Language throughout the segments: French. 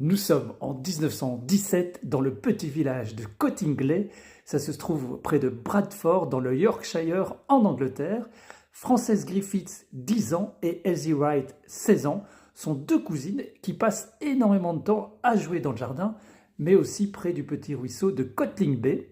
Nous sommes en 1917 dans le petit village de Cottingley. Ça se trouve près de Bradford dans le Yorkshire en Angleterre. Frances Griffiths, 10 ans, et Elsie Wright, 16 ans, sont deux cousines qui passent énormément de temps à jouer dans le jardin, mais aussi près du petit ruisseau de Cotling Bay.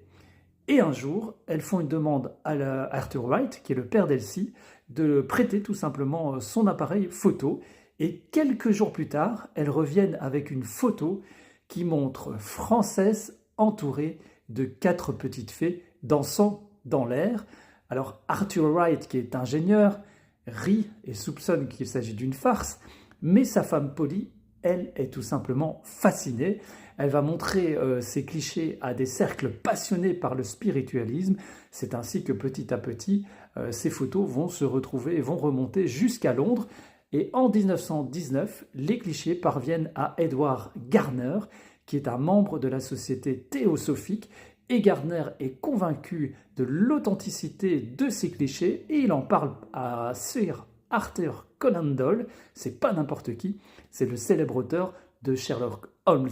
Et un jour, elles font une demande à Arthur Wright, qui est le père d'Elsie, de prêter tout simplement son appareil photo. Et quelques jours plus tard, elles reviennent avec une photo qui montre Frances entourée de 4 petites fées dansant dans l'air. Alors Arthur Wright, qui est ingénieur, rit et soupçonne qu'il s'agit d'une farce, mais sa femme Polly, elle, est tout simplement fascinée. Elle va montrer ces clichés à des cercles passionnés par le spiritualisme. C'est ainsi que petit à petit, ces photos vont se retrouver et vont remonter jusqu'à Londres. Et en 1919, les clichés parviennent à Edward Garner, qui est un membre de la société théosophique. Et Garner est convaincu de l'authenticité de ces clichés et il en parle à Sir Arthur Conan Doyle. C'est pas n'importe qui, c'est le célèbre auteur de Sherlock Holmes.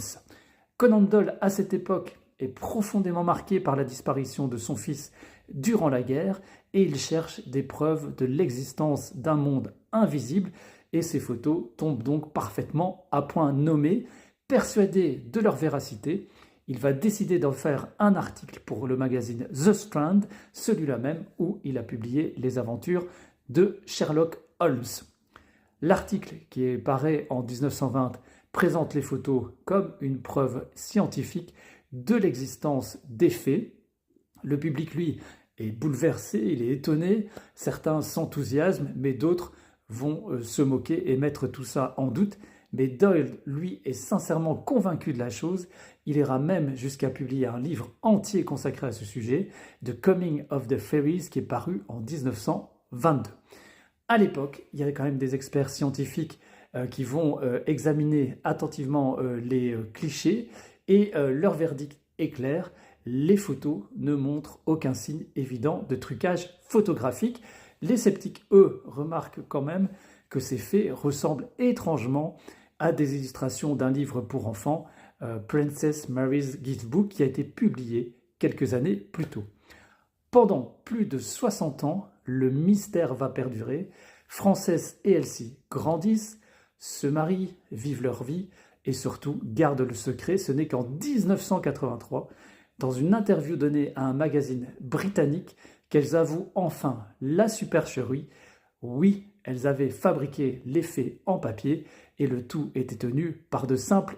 Conan Doyle, à cette époque, est profondément marqué par la disparition de son fils durant la guerre et il cherche des preuves de l'existence d'un monde invisible et ces photos tombent donc parfaitement à point nommé. Persuadé de leur véracité, il va décider d'en faire un article pour le magazine The Strand, celui-là même où il a publié les aventures de Sherlock Holmes. L'article, qui paraît en 1920, présente les photos comme une preuve scientifique de l'existence des fées. Le public, lui, est bouleversé, il est étonné. Certains s'enthousiasment, mais d'autres vont se moquer et mettre tout ça en doute. Mais Doyle, lui, est sincèrement convaincu de la chose. Il ira même jusqu'à publier un livre entier consacré à ce sujet, The Coming of the Fairies, qui est paru en 1922. À l'époque, il y avait quand même des experts scientifiques qui vont examiner attentivement les clichés et leur verdict est clair. Les photos ne montrent aucun signe évident de trucage photographique. Les sceptiques, eux, remarquent quand même que ces faits ressemblent étrangement à des illustrations d'un livre pour enfants, Princess Mary's Gift Book, qui a été publié quelques années plus tôt. Pendant plus de 60 ans, le mystère va perdurer. Frances et Elsie grandissent, se marient, vivent leur vie et surtout gardent le secret. Ce n'est qu'en 1983, dans une interview donnée à un magazine britannique, qu'elles avouent enfin la supercherie. Oui, elles avaient fabriqué les fées en papier et le tout était tenu par de simples